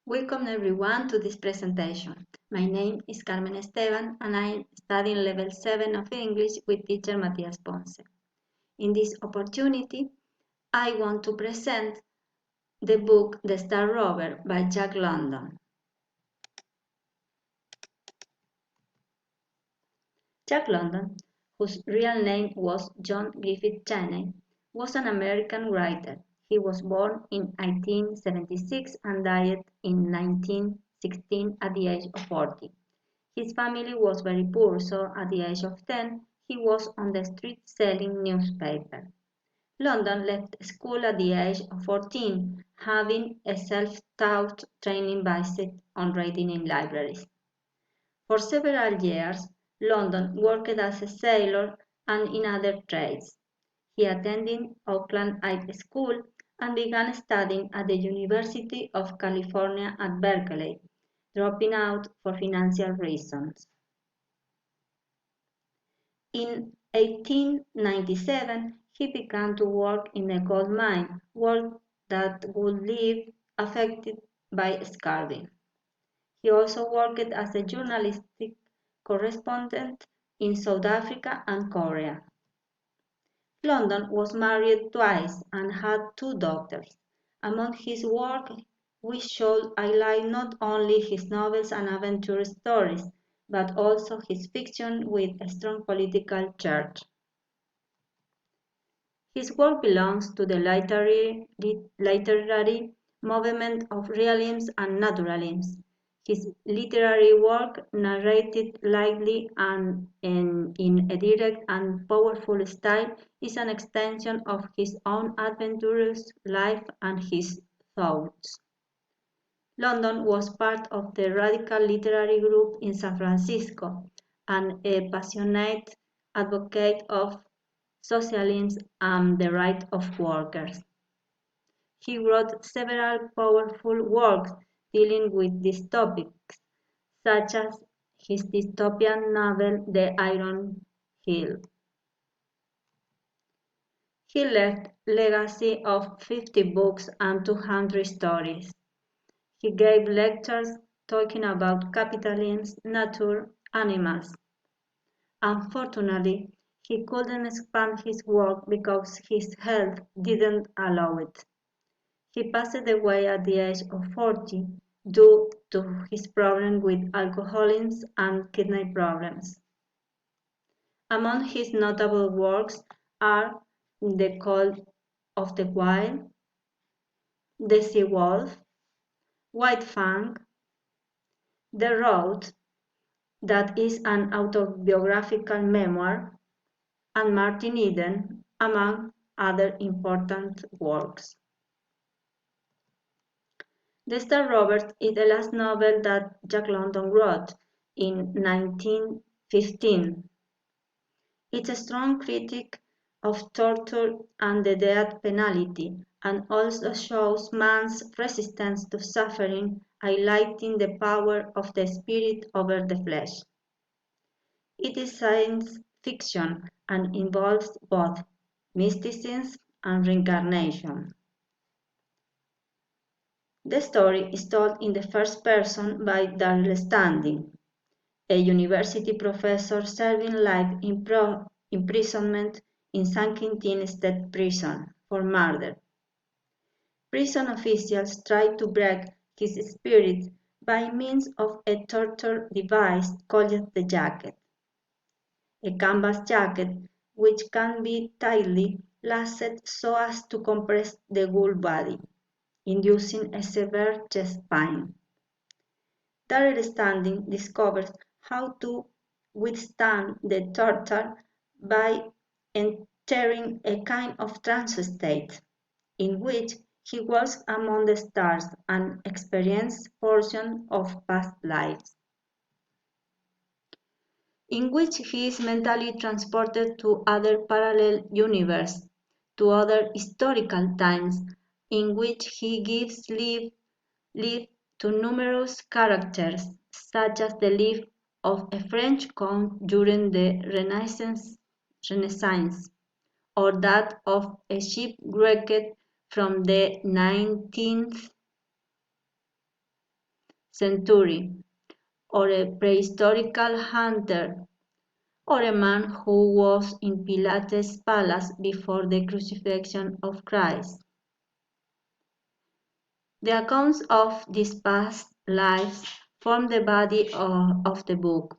Welcome everyone to this presentation. My name is Carmen Esteban and I am studying level 7 of English with teacher Matias Ponce. In this opportunity, I want to present the book The Star Rover by Jack London. Jack London, whose real name was John Griffith Chaney, was an American writer. He was born in 1876 and died in 1916 at the age of 40. His family was very poor, so at the age of 10, he was on the street selling newspapers. London left school at the age of 14, having a self-taught training based on reading in libraries. For several years, London worked as a sailor and in other trades. He attended Oakland High School and began studying at the University of California at Berkeley, dropping out for financial reasons. In 1897, he began to work in a gold mine, work that would leave affected by scurvy. He also worked as a journalistic correspondent in South Africa and Korea. London was married twice and had 2 daughters. Among his work, we should highlight not only his novels and adventure stories, but also his fiction with a strong political charge. His work belongs to the literary movement of realism and naturalism. His literary work, narrated lightly and in a direct and powerful style, is an extension of his own adventurous life and his thoughts. London was part of the radical literary group in San Francisco and a passionate advocate of socialism and the rights of workers. He wrote several powerful works dealing with these topics, such as his dystopian novel The Iron Heel. He left a legacy of 50 books and 200 stories. He gave lectures talking about capitalism, nature, animals. Unfortunately, he couldn't expand his work because his health didn't allow it. He passed away at the age of 40 due to his problem with alcoholism and kidney problems. Among his notable works are The Call of the Wild, The Sea Wolf, White Fang, The Road, that is an autobiographical memoir, and Martin Eden, among other important works. The Star Rover is the last novel that Jack London wrote in 1915. It's a strong critique of torture and the death penalty, and also shows man's resistance to suffering, highlighting the power of the spirit over the flesh. It is science fiction and involves both mysticism and reincarnation. The story is told in the first person by Darrell Standing, a university professor serving life imprisonment in San Quentin State Prison for murder. Prison officials try to break his spirit by means of a torture device called the jacket, a canvas jacket which can be tightly laced so as to compress the whole body, inducing a severe chest pain. Darrell Standing discovers how to withstand the torture by entering a kind of trance state, in which he walks among the stars and experiences portions of past lives, in which he is mentally transported to other parallel universes, to other historical times, in which he gives life to numerous characters, such as the life of a French count during the Renaissance, or that of a shipwrecked from the 19th century, or a prehistorical hunter, or a man who was in Pilates' palace before the crucifixion of Christ. The accounts of these past lives form the body of the book.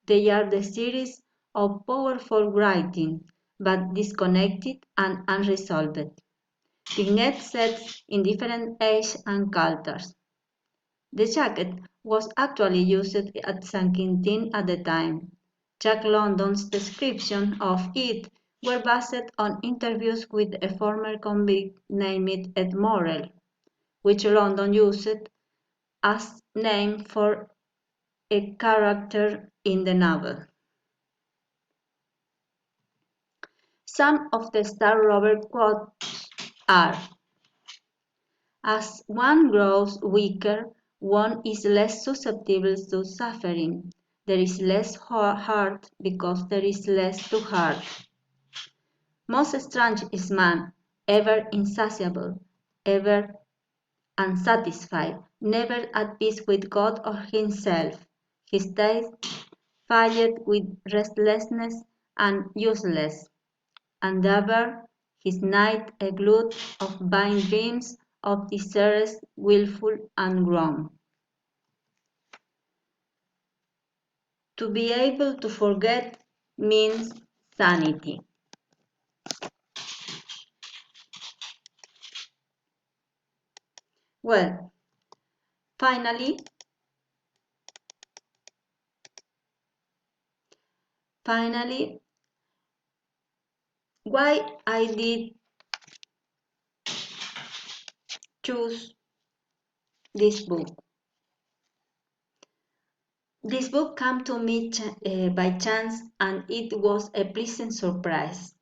They are the series of powerful writing, but disconnected and unresolved. Vignettes set in different ages and cultures. The jacket was actually used at San Quentin at the time. Jack London's description of it were based on interviews with a former convict named Ed Morrell, which London used as name for a character in the novel. Some of the Star Rover quotes are: as one grows weaker, one is less susceptible to suffering. There is less heart because there is less to hurt. Most strange is man, ever insatiable, ever unsatisfied, never at peace with God or himself. His days filled with restlessness and useless endeavor, his night a glut of vain dreams of desires willful and wrong. To be able to forget means sanity. Well, finally, why I did choose this book. This book came to me by chance, and it was a pleasant surprise.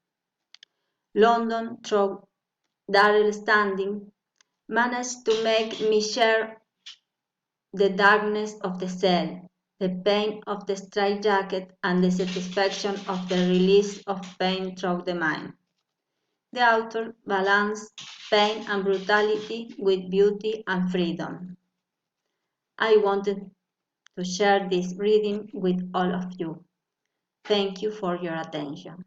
London, through Darrell Standing, managed to make me share the darkness of the cell, the pain of the straitjacket, and the satisfaction of the release of pain through the mind. The author balanced pain and brutality with beauty and freedom. I wanted to share this reading with all of you. Thank you for your attention.